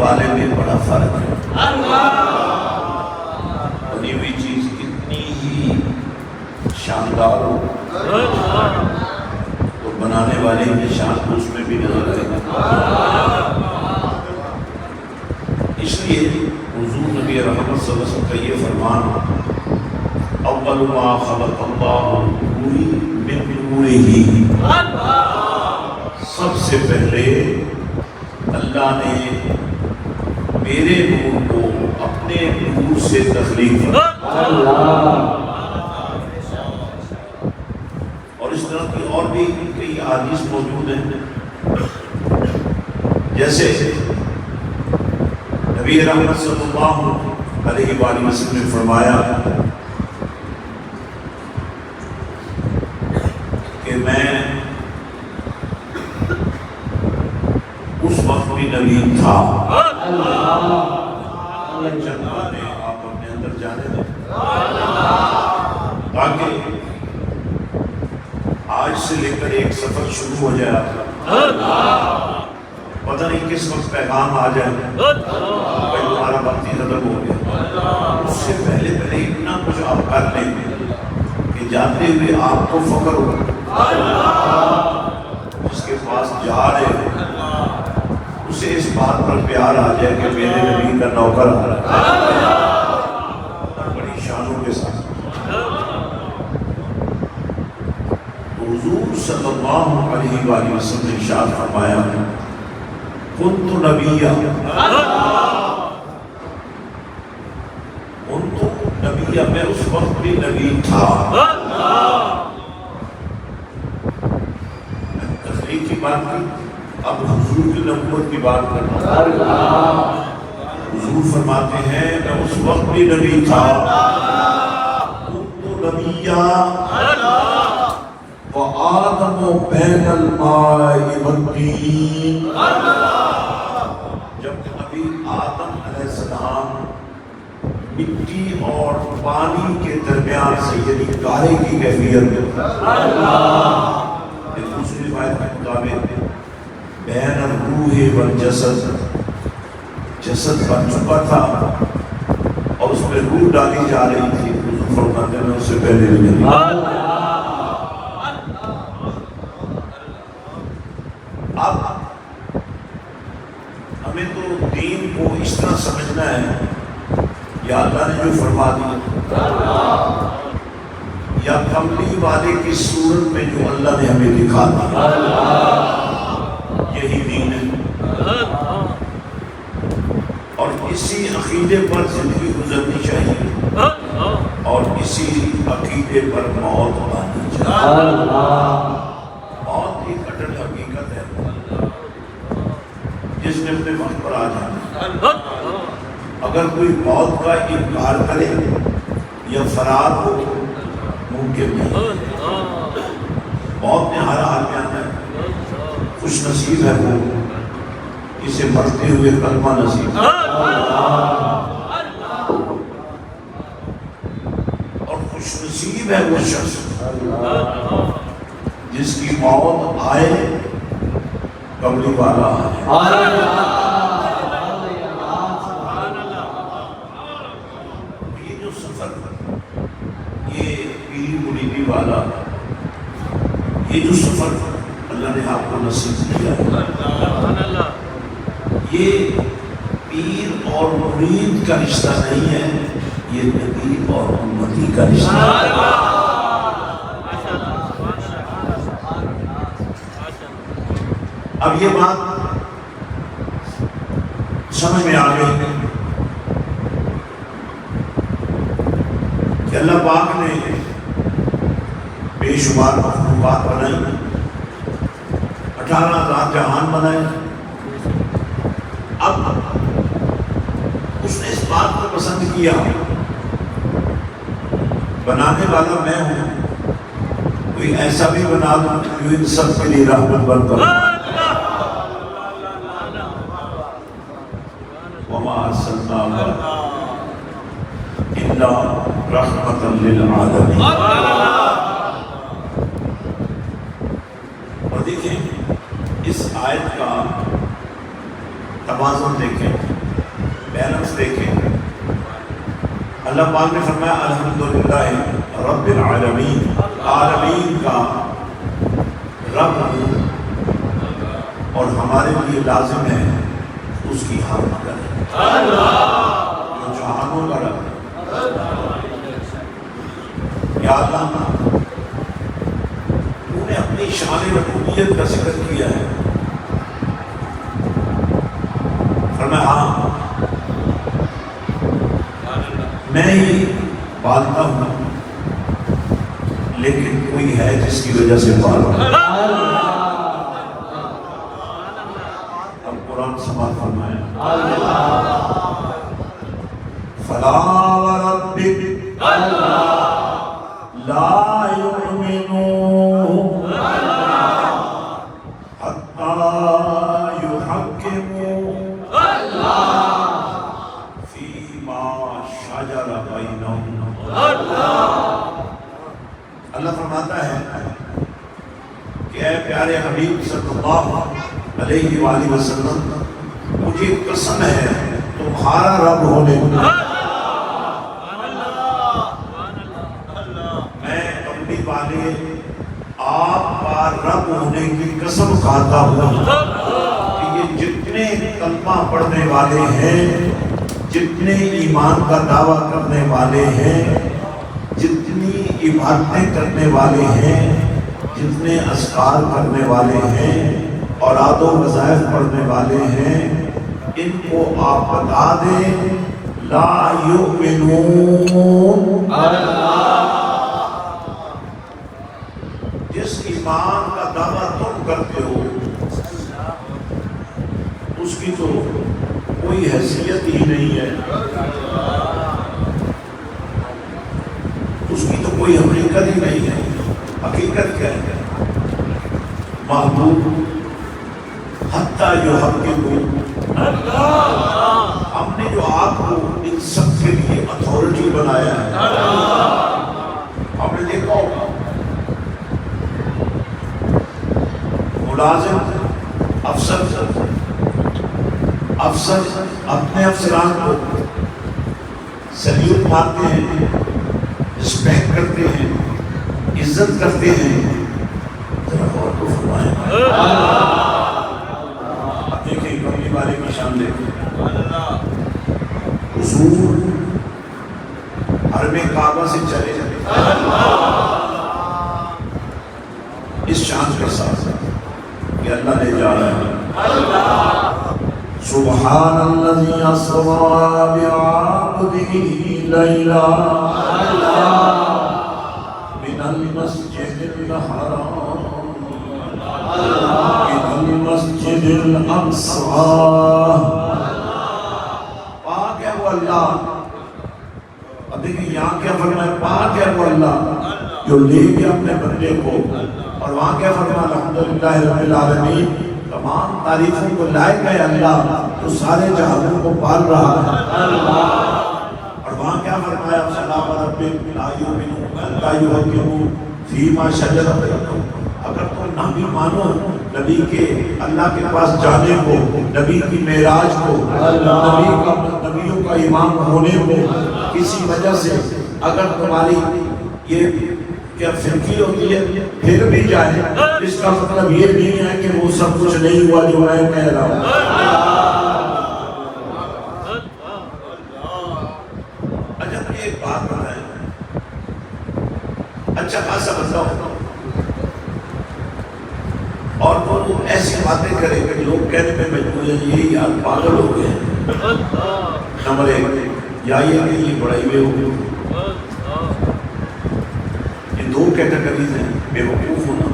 والے میں بڑا فرق ہے۔ بنی ہوئی چیز کتنی ہی شاندار ہو تو بنانے والے کی شان اس میں بھی نظر آئے گا۔ اس لیے حضور نبی رحمت صلی اللہ علیہ وسلم کا یہ فرمان، اول ما خلق اللہ نوری من نورہ، سب سے پہلے اللہ نے میرے نور کو اپنے نور سے تخلیق کیا۔ اور اس طرح کی اور بھی کئی احادیث موجود ہیں، جیسے نبی رحمت صلی اللہ علیہ وآلہ وسلم نے فرمایا کہ میں اس وقت بھی نبی تھا۔ جنات نے آپ اپنے اندر جانے دیں تاکہ آج سے لے کر ایک سفر شروع ہو جائے، پتہ نہیں کس وقت پیغام آ جائے کہ تمہارا وقت ہی ختم ہو گیا۔ اس سے پہلے اتنا کچھ آپ کر لیں کہ جاتے ہوئے آپ کو فخر ہو، جس کے پاس جا رہے اسے اس بات پر پیار آ جائے کہ میرے نبی کا نوکر آ رہا ہے، بڑی شانوں کے ساتھ۔ حضور صلی اللہ علیہ وآلہ وسلم نے ارشاد فرمایا، کنت نبیّا، میں اس وقت بھی نبی تھا۔ تخلیق کی بات کی، اب حضور کی نبوت کی بات کرنا۔ حضور فرماتے ہیں میں اس وقت بھی نبی تھا، کنت نبیّا وآدم بین الماء والطین، جب نبی آدم علیہ السلام مٹی اور پانی کے درمیان سے، یعنی گارے کی کیفیت میں، ایک دوسری روایت کے مطابق بین الروح والجسد، جسد بن چکا تھا اور اس میں روح ڈالی جا رہی تھی، حضور فرماتے ہیں اس سے پہلے بھی نبی۔ اب ہمیں تو دین کو اس طرح سمجھنا ہے، یا اللہ نے جو فرما دیا، یا کملی والے کی صورت میں جو اللہ نے ہمیں دکھا دیا، یہی دین ہے۔ اور اسی عقیدے پر زندگی گزرنی چاہیے اور اسی عقیدے پر موت آنی چاہیے۔ موت ایک اٹل حقیقت ہے جس نے اپنے وقت پر آ جانا۔ اگر کوئی موت کا انکار کرے یا فرار ہو، ممکن نہیں۔ موت نے ہر حال میں آنا ہے، خوش نصیب ہے وہ اسے مرتے ہوئے کلمہ نصیب، اور خوش نصیب ہے وہ شخص جس کی موت آئے کملی والا آئے۔ والا یہ جو سفر اللہ نے آپ کو نصیب کیا، یہ پیر اور مرید کا رشتہ نہیں ہے، یہ نبی اور امتی کا رشتہ ہے۔ اب یہ بات سمجھ میں آ گئی کہ اللہ پاک نے بے شمار مخلوقات بنائی، 18,000 جہان بنائے۔ اب اس نے اس بات کو پسند کیا، بنانے والا میں ہوں، کوئی ایسا بھی بنا دوں جو ان سب کے لیے رحمت بن کر، وما ارسلناک الا رحمۃ للعالمین۔ اور دیکھیں اس آیت کا توازن دیکھیں، اللہ پاک نے فرمایا الحمدللہ رب العالمین، عالمین کا رب ہوں اور ہمارے لیے لازم ہے اس کی حمد کریں، جو جہانوں کا رب ہے۔ یا اللہ تو نے اپنی شان ربوبیت کا ذکر کیا ہے، فرمایا ہاں میں ہی پالتا ہوں لیکن کوئی ہے جس کی وجہ سے پالتا ہوں۔ اب قرآن سماعت فرمائے فلا وربک لا یؤمنون حتی یحکموک فیما شجر بینہم۔ اللہ فرماتا ہے کہ اے پیارے حبیب صلی اللہ علیہ وآلہ وسلم، مجھے قسم ہے تمہارا رب ہونے میں کملی والے آپ کا رب ہونے کی قسم کھاتا ہوں کہ یہ جتنے کلمہ پڑھنے والے ہیں، جتنے ایمان کا دعویٰ کرنے والے ہیں، جتنی عبادتیں کرنے والے ہیں، جتنے اذکار کرنے والے ہیں، اوراد و وظائف پڑھنے والے ہیں، ان کو آپ بتا دیں لا یؤمنون، جس ایمان کا دعویٰ تم کرتے ہو اس کی تو کوئی حیثیت ہی نہیں ہے، اس کی تو کوئی حقیقت ہی نہیں ہے۔ حقیقت کیا ہے؟ محبوب حتی یحکموک، ہم نے جو آپ کو ان سب کے لیے اتھارٹی بنایا ہے، ہم نے دیکھا ہوگا ملازم افسر اپنے افسران کو سلیوٹ مارتے ہیں، رسپیکٹ کرتے ہیں، عزت کرتے ہیں۔ ذرا غور کو فرمائیں، اب دیکھیں کملی والے کی شان دیکھیں، حضور حرم کعبہ سے چلے جاتے اس شان کے ساتھ کہ اللہ لے جا رہا ہے۔ سبحان الذی اسری بعبدہ لیلا من المسجد الحرام الى المسجد الاقصی۔ پاک ہے وہ اللہ، اب دیکھیں یہاں کیا فرمایا، پاک ہے وہ اللہ جو لے گیا اپنے بندے کو، اور وہاں کیا فرمایا الحمدللہ رب العالمین، تمام تعریفوں کو لائق ہے اللہ جو سارے جہانوں کو پال رہا ہے۔ اور وہاں کیا فرمایا فلا وربک لا یؤمنون حتی یحکموک فیما شجر بینہم۔ اگر تم نہ بھی مانو نبی کے اللہ کے پاس جانے کو، نبی کی معراج کو، نبیوں کا امام ہونے کو، کسی وجہ سے اگر تمہاری یہ کیا فرقی ہوتی ہے پھر بھی جائے، اس کا مطلب یہ نہیں ہے کہ وہ سب کچھ نہیں ہوا جو میں کہہ رہا ہوں۔ اچھا ایک بات بتائیں، اچھا خاصا بتاؤ، اور وہ ایسی باتیں کرے کہ لوگ کہنے میں مجبور ہیں یہ یار پاگل ہو گئے ہیں، نمبر ایک، یا یہ کہ یہ بڑائی میں ہو گئے۔ دو کیٹیگریز ہیں، بے وقوف ہونا،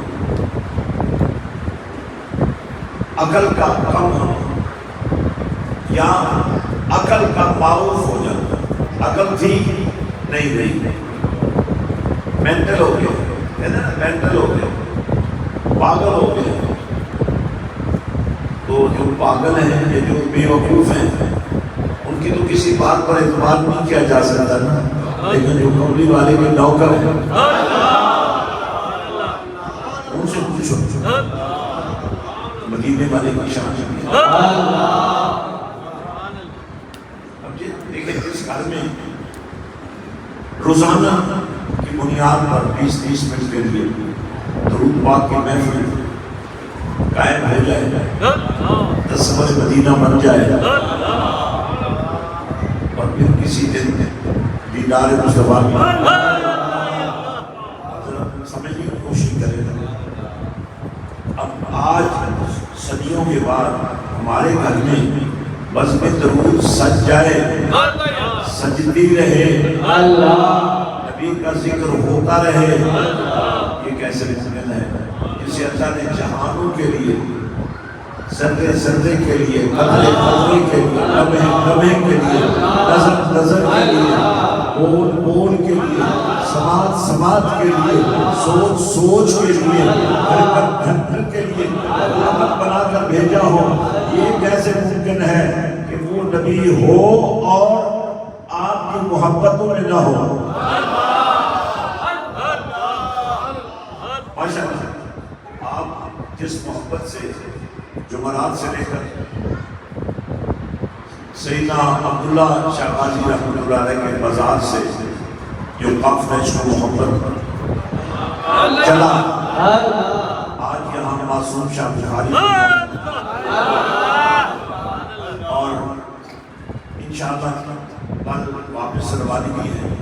عقل کا کم ہونا، یا عقل کا معروف ہو جانا۔ عقل تھی نہیں رہی، مینٹل ہو گیا، کہتے ہیں نا مینٹل ہو گیا، پاگل ہو گیا۔ تو جو پاگل ہیں یا جو بے وقوف ہیں ان کی تو کسی بات پر اعتبار نہیں کیا جا سکتا نا، لیکن جو کملی والے کے نوکر ہیں ان سے پوچھو مدینے والے کی شان ہے۔ اب دیکھیں جس گھر میں روزانہ کی بنیاد پر 20-30 منٹ کے لیے درود پاک کی محفل قائم ہو جائے، تصور مدینہ بن جائے، اور پھر کسی دن دیدار مصطفیٰ کی سمجھنے کی کوشش کرے. اب آج صدیوں کے بعد ہمارے گھر میں بزم درود سج جائے، سجتی رہے، نبی کا ذکر ہوتا رہے، یہ کیسے ممکن ہے؟ جسے اللہ نے جہانوں کے لیے، ذرے ذرے کے لیے، قطرے قطرے کے لیے، لمحے لمحے کے لیے، نظر نظر کے لیے، بول بول کے لیے، سماعت سماعت کے لیے، سوچ سوچ کے لیے، حرکت حرکت کے لیے علامت بنا کر بھیجا ہو. یہ کیسے ممکن ہے کہ وہ نبی ہو اور آپ کی محبتوں میں نہ ہو؟ ماشاء اللہ، آپ جس محبت سے جمعرات سے لے کر سیدنا عبداللہ شاہ غازی رحمۃ اللہ علیہ کے بازار سے جو قافلہ عشق و محبت چلا، آج یہاں معصوم شاہ بخاری اور انشاءاللہ کل واپس روانی بھی ہے.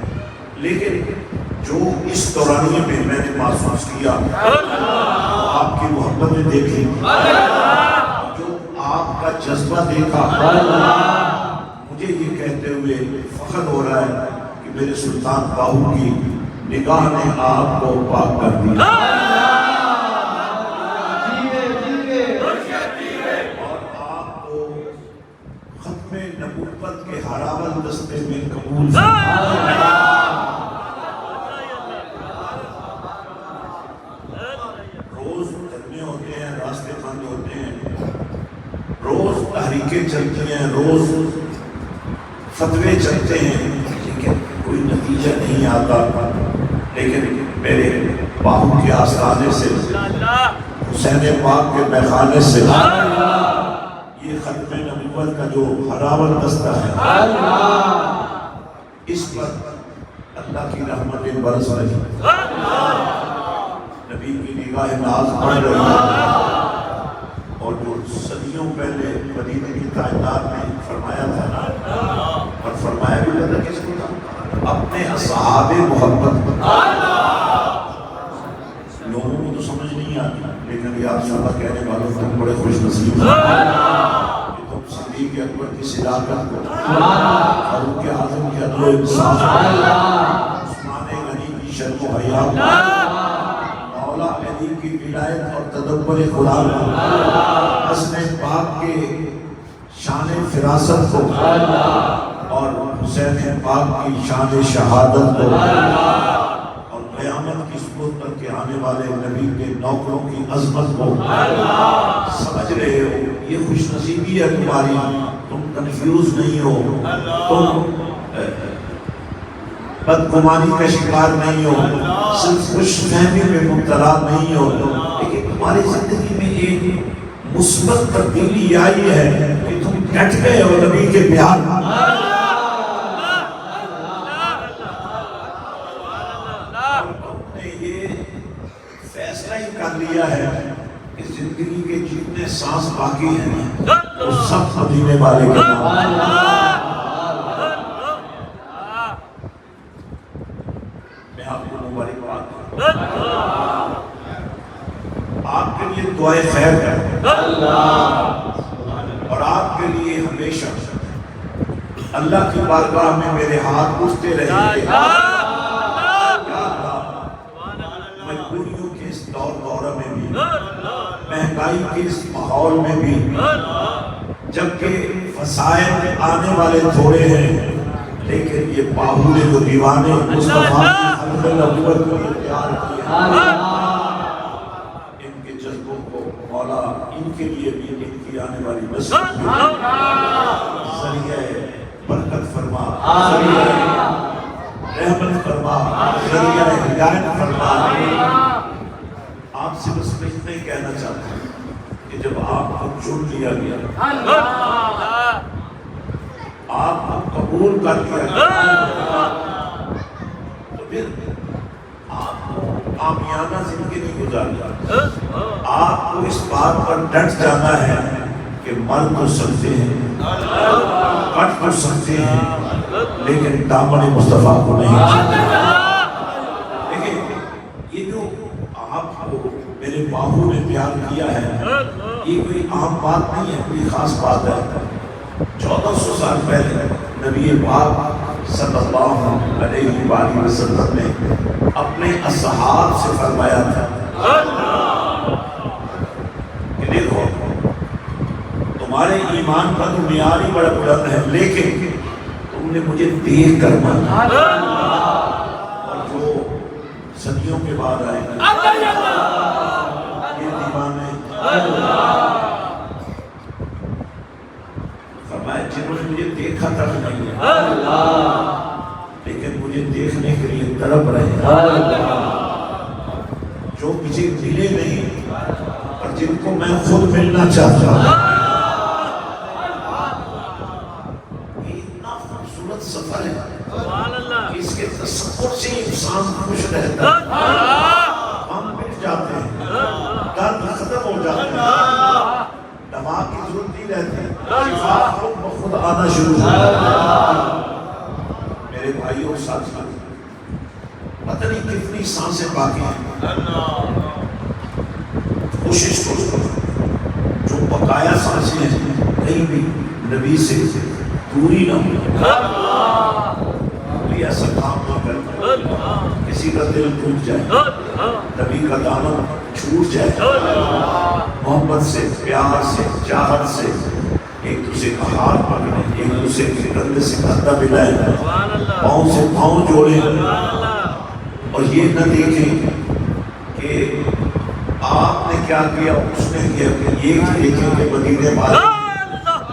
لیکن جو اس دورانیے میں میں نے محسوس کیا، آپ کی محبت میں دیکھی، جو آپ کا جذبہ دیکھا، مجھے یہ کہتے ہوئے فخر ہو رہا ہے کہ میرے سلطان باہو کی نگاہ نے آپ کو پاک کر دیا اور آپ کو ختم نبوت کے ہراول دستے میں قبول. روز دھرنے ہوتے ہیں، راستے بند ہوتے ہیں، روز تحریکیں چلتی ہیں، روز فتوے چلتے ہیں، لیکن کوئی نتیجہ نہیں آتا. لیکن میرے باہو کے آستانے سے، حسین پاک کے میخانے سے یہ ختم نبوت کا جو ہراول دستہ ہے، اس پر اللہ کی رحمتیں برس رہی، نبی کی نگاہ ناز بڑھ رہی ہے. اور جو صدیوں پہلے مدینے کی کائنات نے فرمایا تھا نا، اور فرمایا بھی تھا کس کو تھا؟ اپنے اصحاب محبت. لوگوں کو تو سمجھ نہیں آتی، لیکن یا رسول اللہ کہنے والوں تم بڑے خوش نصیب ہیں کہ تم صدیق اکبر کی صداقت کو، فاروق اعظم کی عدل و انصاف، عثمان غنی کی شرم و حیا، مولا علی کی ولایت اور تدبر خدا کو، حسن پاک کے شان فراست کو، اور حسین پاک کی شان شہادت کو، اور قیامت کی صبح پر کے آنے والے نبی کے نوکروں کی عظمت کو سمجھ رہے ہو. یہ خوش نصیبی ہے تمہاری، تم کنفیوز نہیں ہو، تم بدگمانی کا شکار نہیں ہو، صرف خوش فہمی میں مبتلا نہیں ہو. لیکن تمہاری زندگی میں ایک مثبت تبدیلی آئی ہے کہ تم ڈٹ گئے ہو نبی کے پیار. فیصلہ ہی کر لیا ہے کہ زندگی کے جتنے سانس باقی ہیں وہ سب مدینے والے کے نام. میں آپ کو مبارکباد دوں، آپ کے لیے دعائے خیر ہے، اور آپ کے لیے ہمیشہ اللہ کی بارگاہ میں میرے ہاتھ اٹھتے رہیں گے. مجبوریوں کے اس دور دورہ میں بھی، مہنگائی کے اس ماحول میں بھی، جبکہ وسائل آنے والے تھوڑے ہیں، لیکن یہ باہو جو دیوانے مصطفیٰ کی خلق نبوت کو اختیار کیا، ان کے جذبوں کو مولا ان کے لیے بھی ان کی آنے والی نسل ذریعہ برکت فرما، ذریعہ رحمت فرما، ذریعہ ہدایت فرما. آپ سے بس میں اتنا ہی کہنا چاہتا ہوں کہ جب آپ کو چن لیا گیا، آپ کو قبول کر لیا گیا، پھر آپ کو عامیانہ زندگی گزارنا، آپ کو اس بات پر ڈٹ جانا ہے کہ مر تو سکتے ہیں، کٹ تو سکتے ہیں، لیکن دامن مصطفیٰ کو نہیں۔ دیکھیں یہ جو آپ کو میرے باہو نے پیار کیا ہے، یہ کوئی عام بات نہیں ہے، کوئی خاص بات ہے۔ 1400 سال پہلے نبی پاک صلی اللہ علیہ وآلہ وسلم نے اپنے اصحاب سے فرمایا تھا کہ دیکھو تمہارے ایمان کا تو معیار ہی بڑا بلند ہے، لیکن تم نے مجھے دیکھ کر مانا، اور جو صدیوں کے بعد آئے گا یہ دیوانے فرمایا جنہوں نے مجھے دیکھا تک نہیں ہے لیکن مجھے دیکھنے کے لیے تڑپ رہے ہیں، جو مجھے ملے نہیں اور جن کو میں خود ملنا چاہتا ہوں۔ یہ اتنا خوبصورت سفر ہے، اس کے تصور سے انسان خوش رہتا ہے، ہم مٹ جاتے ہیں، درد ختم ہو جاتے ہیں، دماغ کی ضرورت نہیں رہتی، شفا خود آنا شروع ہو جاتا ہے۔ میرے بھائیوں ساتھیوں، پتہ نہیں کتنی سانسیں باقی ہیں، کوشش کرو جو بقایا سانسیں ہیں کہیں بھی نبی سے دوری نہ ہو، کوئی ایسا کام نہ کرنا کسی کا دل ٹوٹ جائے، نبی کا دامن چھوٹ جائے، محبت سے، پیار سے، چاہت سے ایک دوسرے کا ہاتھ پکڑے، ایک دوسرے کے کندھے سے کندھا ملائے، پاؤں سے پاؤں جوڑے، اور یہ نہ دیکھیں کہ آپ نے کیا کیا اس نے کیا، یہ دیکھیں کہ مدینے والے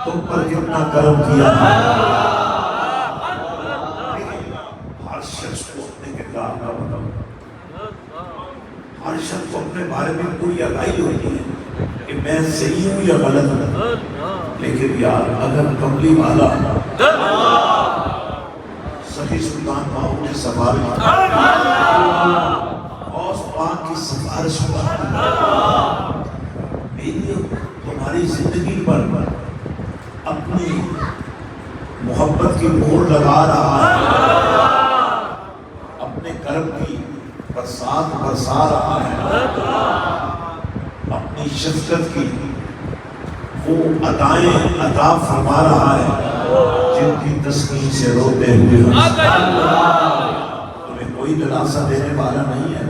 تم پر کتنا کرم کیا۔ ہر شخص کو اپنے کردار کا بتاؤ، ہر شخص کو اپنے بارے میں پوری آگاہی ہوتی ہے کہ میں صحیح ہوں یا غلط ہوں، لیکن یار اگر کملی والا سخی سلطان باہو نے سفارش غوث پاک کی سفارش میری تمہاری زندگی پر اپنی محبت کی مہر لگا رہا ہے، اپنے کرم کی برسات برسا رہا ہے، اپنی شفقت کی وہ عطائیں عطا فرما رہا ہے جن کی تسکین سے روتے ہوئے تمہیں کوئی دلاسا دینے والا نہیں ہے،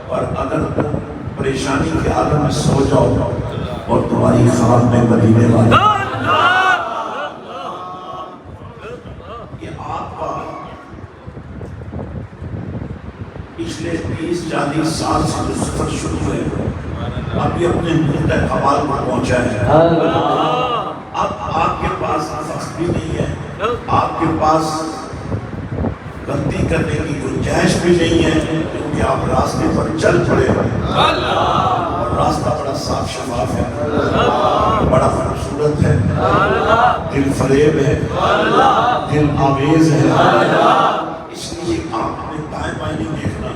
اور اگر تم پریشانی کے عالم میں سو جاؤ اور تمہاری خواب میں مدینے والا یہ آپ کا پچھلے 30-40 سال سے جو سفر شروع ہے اب یہ اپنے منتہی کمال پر پہنچا ہے۔ اب آپ کے پاس وقت بھی نہیں ہے، آپ کے پاس غلطی کرنے کی گنجائش بھی نہیں ہے، کیونکہ آپ راستے پر چل پڑے اور راستہ بڑا صاف شفاف ہے، بڑا خوبصورت ہے، دل فریب ہے، دل آویز ہے، اس لیے آپ نے دائیں بائیں نہیں دیکھنا،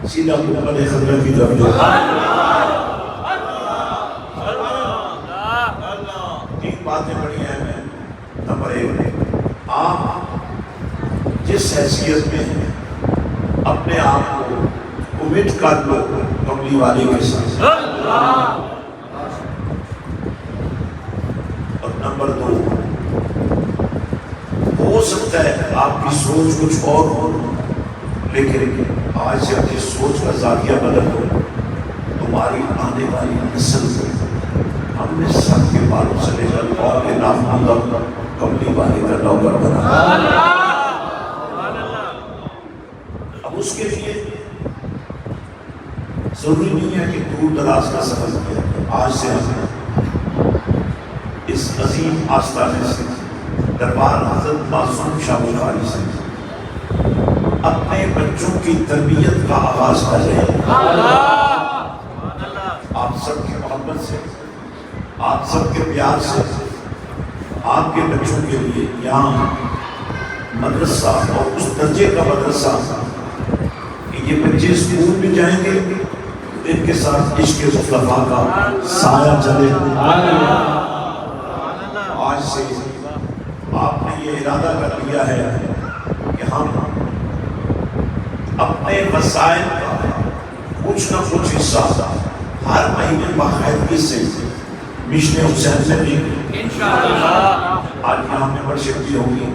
سیدھا اوپر خضر کی طرف دیکھنا۔ باتیں بڑی ہیں میں نمبر 1 آپ جس حیثیت میں ہیں اپنے آپ کو کمٹ کر لو کملی والے کے ساتھ، اور نمبر 2 ہو سکتا ہے آپ کی سوچ کچھ اور ہو، لیکن آج سے اپنی سوچ کا زاویہ بدل دو، تمہاری آنے والی نسل کو ہم نے سب کے بالوں سے لے کر پاؤں کے ناخن تک کملی والے کا نوکر بنا۔ اب اس کے لیے ضروری نہیں ہے کہ دور دراز کا سفر کیا، آج سے ہم اس عظیم آستانے سے دربار حضرت معصوم شاہ بخاری سے اپنے بچوں کی تربیت کا آغاز کر رہے ہیں۔ آپ سب کی محبت سے، آپ سب کے پیار سے آپ کے بچوں کے لیے یہاں مدرسہ اور اس درجے کا مدرسہ یہ بچے اسکول بھی جائیں گے، ان کے ساتھ عشق مصطفیٰ کا سایہ چلے۔ آج سے آپ نے یہ ارادہ کر لیا ہے کہ ہم اپنے وسائل کا کچھ نہ کچھ حصہ ہر مہینے باقاعدگی سے مشن حسین سے دیں گے انشاءاللہ۔ آج یہاں ممبرشپ بھی ہوگی،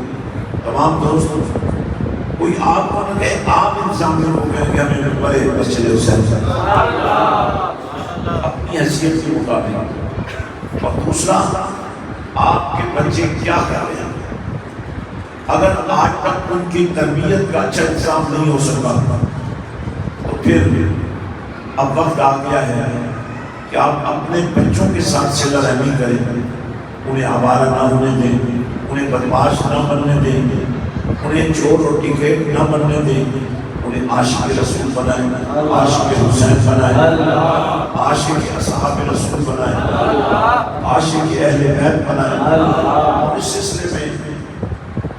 تمام دوستوں کوئی آپ کو نہ کہے، آپ انسان کو کہیں کہ ہمیں ممبر مسجد حسین سے اپنی حیثیت کے مطابق۔ اور دوسرا، آپ کے بچے کیا کر رہے ہیں، اگر آج تک ان کی تربیت کا اچھا انتظام نہیں ہو سکا تو پھر اب وقت آ گیا ہے کہ آپ اپنے بچوں کے ساتھ صلہ رحمی کریں، انہیں آوارہ نہ ہونے دیں، انہیں بدمعاش نہ بننے دیں، انہیں چور اور ڈکیٹ نہ بننے دیں، انہیں عاشق رسول بنائیں، عاشق حسین بنائیں، عاشق اصحاب رسول بنائیں، عاشق اہل بیت بنائیں۔ اور اس سلسلے میں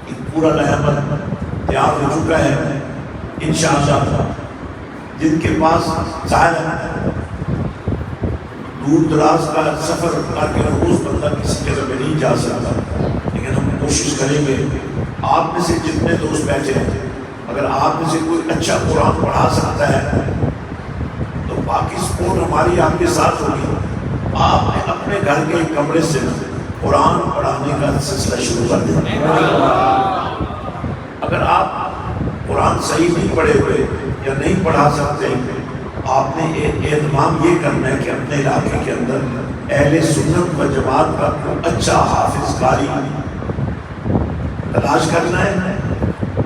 ایک پورا لہمت تیار ہو چکا ہے انشاءاللہ۔ جن کے پاس ظاہر ہے دور دراز کا سفر کر کے روز بندہ کسی جگہ میں نہیں جا سکتا، لیکن ہم کوشش کریں گے آپ میں سے جتنے دوست بیٹھے ہیں، اگر آپ میں سے کوئی اچھا قرآن پڑھا سکتا ہے تو باقی سپورٹ ہماری آپ کے ساتھ ہوگی۔ آپ نے اپنے گھر کے کمرے سے قرآن پڑھانے کا سلسلہ شروع کر دیں۔ اگر آپ قرآن صحیح نہیں پڑھے ہوئے یا نہیں پڑھا سکتے، آپ نے اہتمام یہ کرنا ہے کہ اپنے علاقے کے اندر اہل سنت و جماعت کا اچھا حافظ قاری تلاش کرنا ہے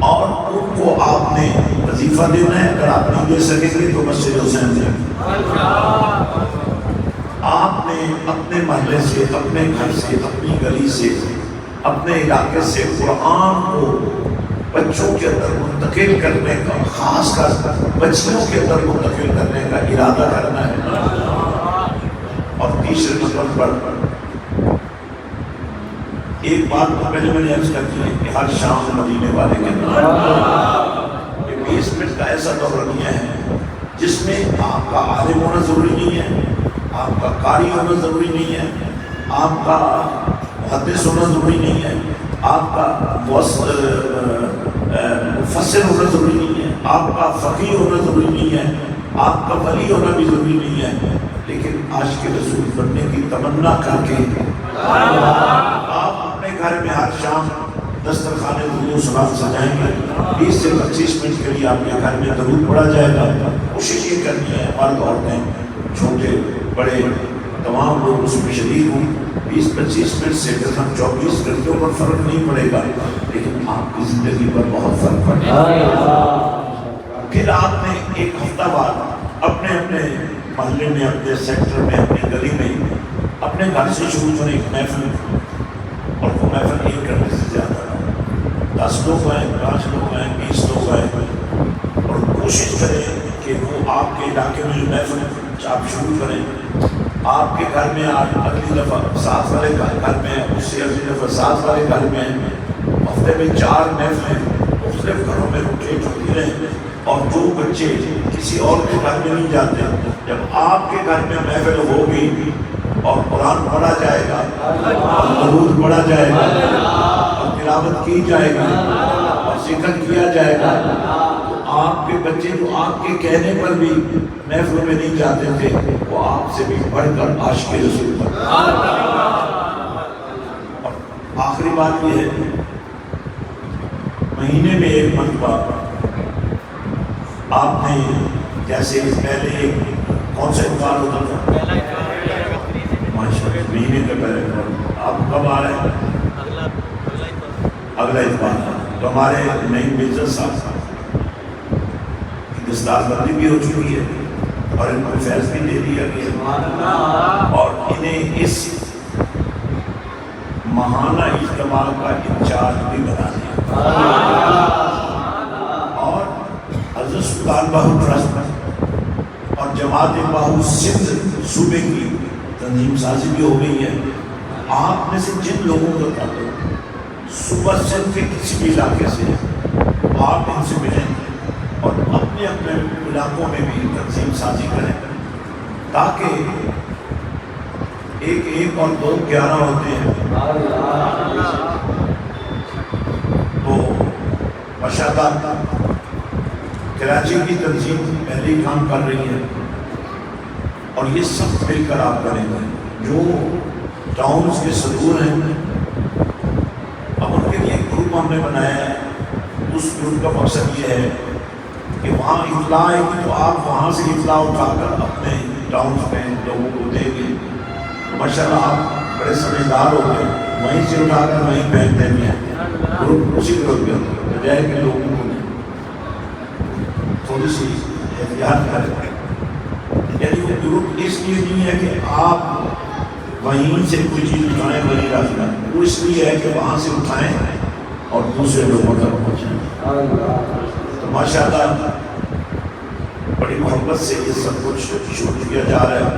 اور ان کو آپ نے وظیفہ دینا ہے۔ اگر آپ نہیں دے سکیں گے تو مسجد حسین دیں۔ آپ نے اپنے محلے سے، اپنے گھر سے، اپنی گلی سے، اپنے علاقے سے قرآن کو بچوں کے اندر منتقل کرنے کا، خاص کر بچیوں کے اندر منتقل کرنے کا ارادہ کرنا ہے۔ اور تیسرے نمبر پر ایک بات تو پہلے میں نے عرض کر دی ہے کہ ہر شام مدینے والے کے اندر یہ 20 منٹ کا ایسا دورہ لیا ہے جس میں آپ کا عالم ہونا ضروری نہیں ہے، آپ کا قاری ہونا ضروری نہیں ہے، آپ کا محدث ہونا ضروری نہیں ہے، آپ کا مفسر ہونا ضروری نہیں ہے، آپ کا فقیہ ہونا ضروری نہیں ہے، آپ کا ولی ہونا بھی ضروری نہیں ہے، لیکن عاشق رسول بننے کی تمنا کر کے آپ اپنے گھر میں ہر شام دسترخوان درود و سلام سجائیں گے۔ 20 سے 25 منٹ کے لیے آپ کے گھر میں درود پڑھا جائے گا۔ کوشش یہ کرنی ہے مرد عورتیں چھوٹے بڑے تمام لوگ اس میں شریک ہوں۔ 20-25 منٹ سے اگر ہم 24 گھنٹوں پر فرق نہیں پڑے گا، لیکن آپ کی زندگی پر بہت فرق پڑے گا۔ پھر آپ نے ایک ہفتہ بعد اپنے محلے میں، اپنے سیکٹر میں، اپنی گلی میں، اپنے گھر سے شروع کریں ایک محفل، اور وہ محفل ایک گھنٹے سے زیادہ 10 لوگ آئیں، 5 لوگ آئیں، 20 لوگ آئیں، اور کوشش کریں کہ وہ آپ کے علاقے میں جو محفل آپ شروع کریں، آپ کے گھر میں آج اگلی دفعہ 7 والے گھر میں، اس سے اگلی دفعہ 7 والے گھر میں، ہفتے میں 4 محفلیں مختلف گھروں میں روٹیٹ ہوتی رہیں۔ اور جو بچے کسی اور کے گھر میں نہیں جاتے، جب آپ کے گھر میں محفل ہوگی اور قرآن پڑھا جائے گا اور درود پڑھا جائے گا اور تلاوت کی جائے گی اور ذکر کیا جائے گا، تو آپ کے بچے جو آپ کے کہنے پر بھی محفلوں میں نہیں جاتے تھے، وہ آپ سے بھی بڑھ کر عاشق رسول بن۔ اور آخری بات یہ ہے، مہینے میں ایک مرتبہ آپ نے جیسے پہلے ایک کون سا اتوار ہوتا تھا، مہینے کے پہلے آپ کب آ رہے ہیں؟ اگلا اتوار۔ تو ہمارے نئی مرزا صاحب کی دستار بندی بھی ہو چکی ہے اور ان کو فیض بھی دے دیا گیا، اور انہیں اس ماہانہ اجتماع کا انچارج بھی بنا دیا، اور حضرت سلطان باہو ٹرسٹ اور جماعت باہو سندھ صوبے کی تنظیم سازی بھی ہو گئی ہے۔ آپ میں سے جن لوگوں کو صبح سندھ کے کسی بھی علاقے سے آپ ان سے ملیں اور اپنے اپنے اپنے علاقوں میں بھی تنظیم سازی کریں تاکہ 1 1 اور 2 11 ہوتے ہیں تو ماشاءاللہ کراچی کی تنظیم پہلے ہی کام کر رہی ہے اور یہ سب مل کر آپ کریں گے. جو ٹاؤنز کے صدور ہیں اب ان کے لیے ایک گروپ ہم نے بنایا ہے. اس گروپ کا مقصد یہ ہے کہ وہاں اطلاع ہے کہ تو آپ وہاں سے اطلاع اٹھا کر اپنے ٹاؤنز میں لوگوں کو دیں گے. ماشاءاللہ آپ بڑے سمجھدار ہو گئے, وہیں سے اٹھا کر وہیں پہنتے ہیں. گروپ اسی گروپ کے بجائے کہ لوگوں کو تھوڑی سی احتیاط کریں. یعنی وہ گروپ اس لیے نہیں ہے کہ آپ وہیں سے کوئی چیز اٹھائیں وہیں رکھ لیں, وہ اس لیے ہے کہ وہاں سے اٹھائیں اور دوسرے لوگوں تک پہنچائیں. تو ماشاءاللہ بڑی محبت سے یہ سب کچھ شروع کیا جا رہا ہے.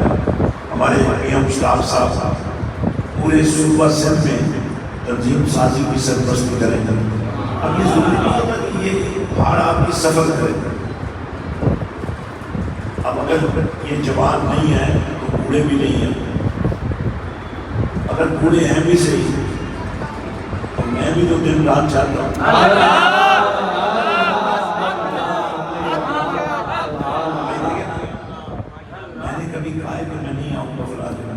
ہمارے میاں مشتاق صاحب پورے صوبہ سندھ میں تنظیم سازی کی سرپرستی کریں گے. اب یہ ضروری نہیں ہوتا کہ یہ پہاڑ آپ کی سفر کرے. اب اگر یہ جوان نہیں ہے تو بوڑھے بھی نہیں ہیں, اگر بوڑھے ہیں بھی صحیح تو میں بھی تو دن رات چاہتا ہوں. میں نے کبھی کہا ہے کہ میں نہیں آؤں گا فلاں دن,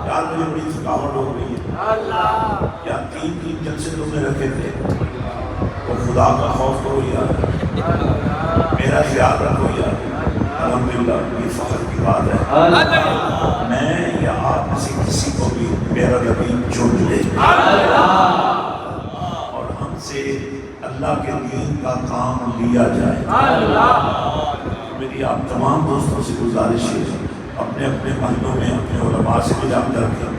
یار مجھے بڑی تھکاوٹ ہو گئی ہے, یا 3 جلسے تم نے رکھے تھے, تو خدا کا خوف کرو یار, میرا خیال رکھو یار. الحمدللہ یہ فخر کی بات ہے. میں یا آپ میں سے کسی کو بھی میرا نبی چن لے اور ہم سے اللہ کے دین کا کام لیا جائے. میری آپ تمام دوستوں سے گزارش ہے اپنے اپنے محلوں میں اپنے علماء سے بھی رابطہ رکھیں,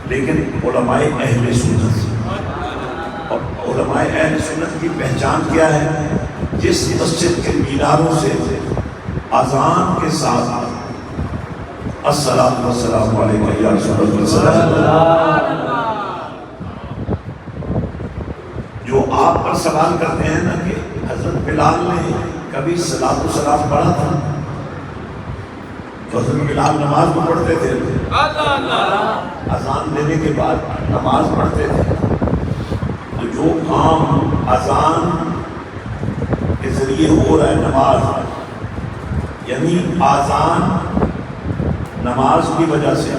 لیکن علماء اہل سنت. اور علماء اہل سنت کی پہچان کیا ہے؟ جس مسجد کے میناروں سے اذان کے ساتھ السلام والسلام علیکم یا رسول اللہ, جو آپ پر سوال کرتے ہیں نا کہ حضرت بلال نے کبھی صلاۃ و سلام پڑھا تھا, تو حضرت بلال نماز میں پڑھتے تھے, اذان دینے کے بعد نماز پڑھتے تھے. تو جو کام اذان کے ذریعے ہو رہا ہے نماز, یعنی آزان نماز کی وجہ سے,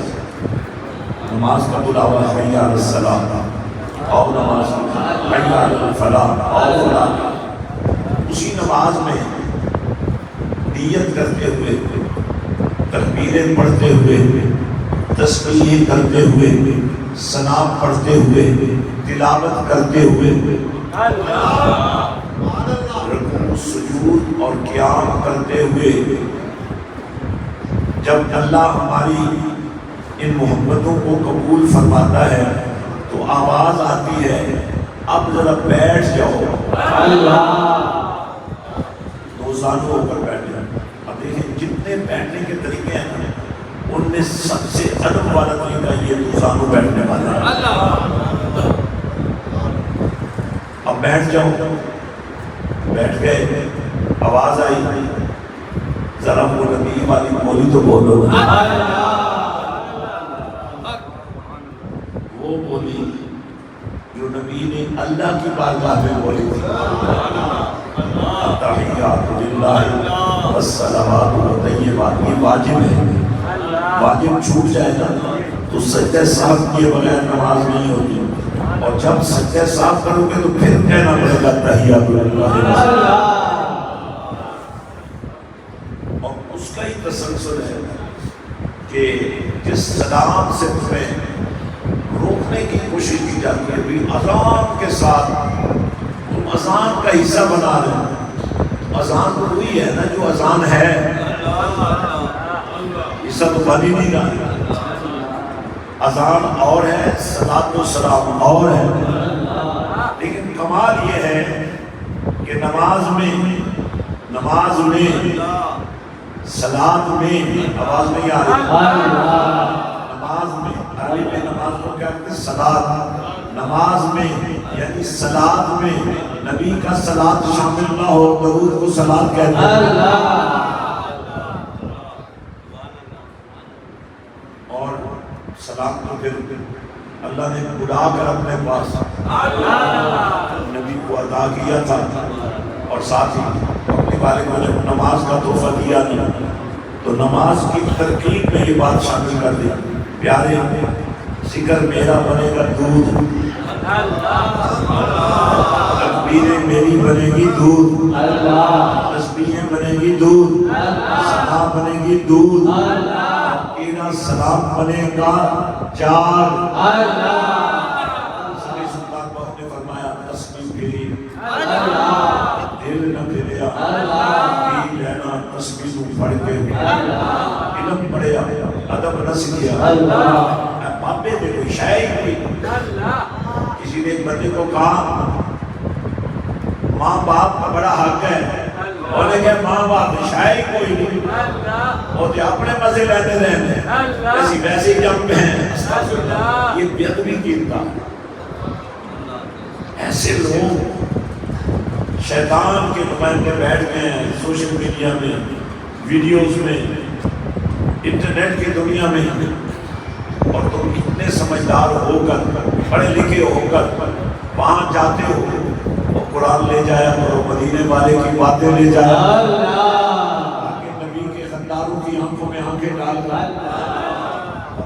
نماز کا بلاوا حی علی الصلاۃ اور نماز حی علی الفلاح اور فلاح, اسی نماز میں نیت کرتے ہوئے, تکبیریں پڑھتے ہوئے, تسبیح کرتے ہوئے, ثنا پڑھتے ہوئے, تلاوت کرتے ہوئے, رکوع سجود اور قیام کرتے ہوئے, جب اللہ ہماری ان محبتوں کو قبول فرماتا ہے تو آواز آتی ہے اب ذرا بیٹھ جاؤ, دو زانو ہو کر بیٹھ جاؤ. اب دیکھیں جتنے بیٹھنے کے طریقے ہیں ان میں سب سے ادب والا طریقہ یہ دو زانو بیٹھنے والا ہے. اب بیٹھ جاؤ, بیٹھ گئے, آواز آئی ذرا وہ نبی والی بولی تو بولو. وہ بولی جو نبی نے اللہ کی بارگاہ میں بولی تھی, التحیات للہ والصلوات والطیبات. یہ واجب ہے, واجب چھوٹ جائے نا تو سجدہ صاحب کیے بغیر نماز نہیں ہوتی, اور جب سجدہ صاحب کرو گے تو پھر کہنا پڑے گا تحیات للہ. اور اس کا ہی تسلسل ہے کہ جس سلام سے تمہیں روکنے کی کوشش کی جاتی ہے, بھی اذان کے ساتھ تم اذان کا حصہ بنا رہے ہو. اذان تو وہی ہے نا جو اذان ہے, حصہ تو بن ہی نہیں رہا. اذان اور ہے, صلاۃ و سلام اور ہے. لیکن کمال یہ ہے کہ نماز میں صلاۃ میں آواز نہیں آ رہی, نماز میں نماز کو کیا کہتے ہیں صلاۃ, نماز میں یعنی سلاد میں نبی کا سلاد شامل نہ ہو، درود کو سلاد کہتے ہیں۔ اور سلام تو پھر اللہ نے بلا کر اپنے پاس نبی کو عطا کیا تھا، اور ساتھ ہی اپنے والے کو جب نماز کا تحفہ دیا نہیں تو نماز کی ترکیب میں یہ بات شامل کر دی، پیارے ذکر میرا بنے گا دودھ، تکبیریں میری بنے گی دودھ، تسبیحیں بنے گی دودھ، ثنا بنے گی دودھ، عقیدہ سلام بنے گا چار۔ سلطان بہت نے فرمایا تسبیح پھری دل نہ پھریا، پی لینا تسبیح پڑھ کے، علم پڑھیا ادب نہ سکھیا، پاپے دے کوئی شاعری کوئی۔ کسی نے ایک بندے کو کہا ماں باپ کا بڑا حق ہے، اور لیکن ماں باپ شاعری کوئی نہیں، اور جو اپنے مزے لیتے رہتے ایسی ویسی جنگ ہیں، یہ بیعدبی کی انتہا۔ ایسے لوگ شیطان کے نمائندے بیٹھ گئے ہیں سوشل میڈیا میں، ویڈیوز میں، انٹرنیٹ کی دنیا میں، اور تم اتنے سمجھدار ہو کر، پڑھے لکھے ہو کر وہاں جاتے ہو اور قرآن لے جایا کرو، مدینے والے کی باتیں لے جایا تاکہ نبی کے خنداروں کی آنکھوں میں آنکھیں ڈال کر،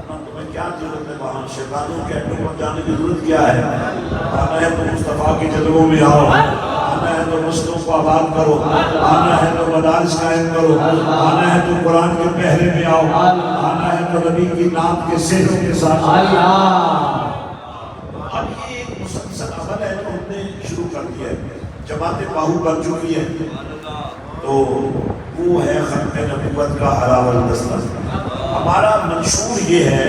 تمہیں کیا ضرورت ہے وہاں شیطانوں کے اڈوں پر جانے کی ضرورت کیا ہے؟ آنا ہے تو مصطفیٰ کی جلووں میں آؤ، آنا ہے تو مسجدوں کو آباد کرو، آنا ہے تو مدارس قائم کرو، آنا ہے تو قرآن کے پہرے میں آؤ، آنا ہے تو نبی کی نام کے سہروں کے ساتھ۔ اب یہ ایک مسلسل عمل ہے جو ہم نے شروع کر دیا ہے، جماعت باہو بن چکی ہے، تو وہ ہے ختم نبوت کا ہراول دستہ۔ ہمارا منشور یہ ہے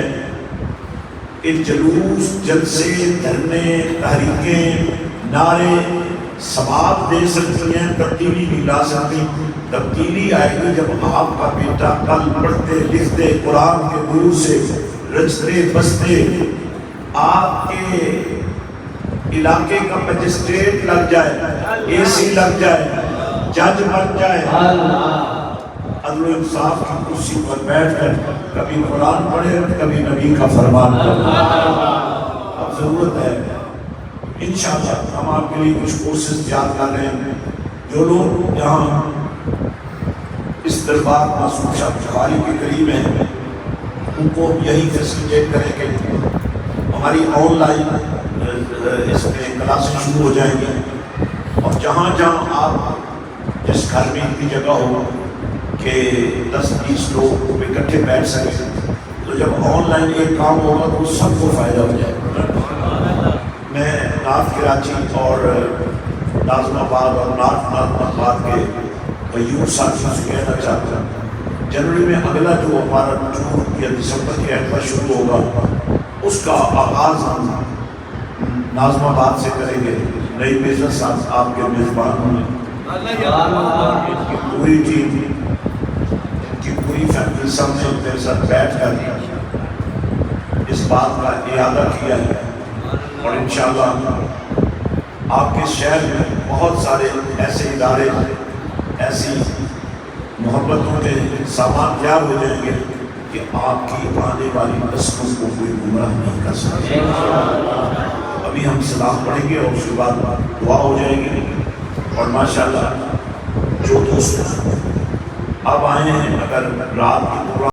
کہ جلوس، جلسے، دھرنے، تحریکیں، نعرے ثواب دے سکتی ہیں، تبدیلی نہیں لا سکتی۔ تبدیلی آئے گی جب آپ کا بیٹا کل پڑھتے لکھتے قرآن کے نور سے رچتے بستے آپ کے علاقے کا مجسٹریٹ لگ جائے، اے سی لگ جائے، جج بن جائے، عدل و انصاف کی کرسی پر بیٹھ کر کبھی قرآن پڑھے کبھی نبی کا فرمان پڑھے۔ اب ضرورت ہے انشاءاللہ ہم آپ کے لیے کچھ کورسز تیار کر رہے ہیں۔ جو لوگ یہاں اس دربار معصوم شاہ بخاری کے قریب ہیں ان کو یہی فیسیلیٹیٹ کریں کہ ہماری آن لائن اس میں کلاسیں شروع ہو جائیں گی، اور جہاں جہاں آپ جس گھر میں اتنی جگہ ہو کہ 10-20 لوگ اکٹھے بیٹھ سکیں، تو جب آن لائن ایک کام ہوگا تو سب کو فائدہ ہو جائے گا۔ میں نارتھ کراچی اور ناظم آباد اور نارتھ ناظم آباد کے یوتھ ساتھیوں سے کہنا چاہتا ہوں، جنوری میں اگلا جو ہمارا جون یا دسمبر کے اینڈ پر شروع ہوگا اس کا آغاز ہم ناظم آباد سے کریں گے۔ نئی میزر صاحب آپ کے میزبان ہوں گے، ان کی پوری ٹیم، ان کی پوری فیملی سب نے میرے ساتھ بیٹھ کر اس بات کا اعادہ کیا ہے، اور انشاءاللہ آپ کے شہر میں بہت سارے ایسے ادارے، ایسی محبتوں کے سامان تیار ہو جائیں گے کہ آپ کی آنے والی نسلوں کو کوئی گمراہ نہیں کر سکتے۔ ابھی ہم سلام پڑھیں گے اور اس کے بعد دعا ہو جائے گی، اور ماشاءاللہ جو دوست اب آئے ہیں اگر رات کی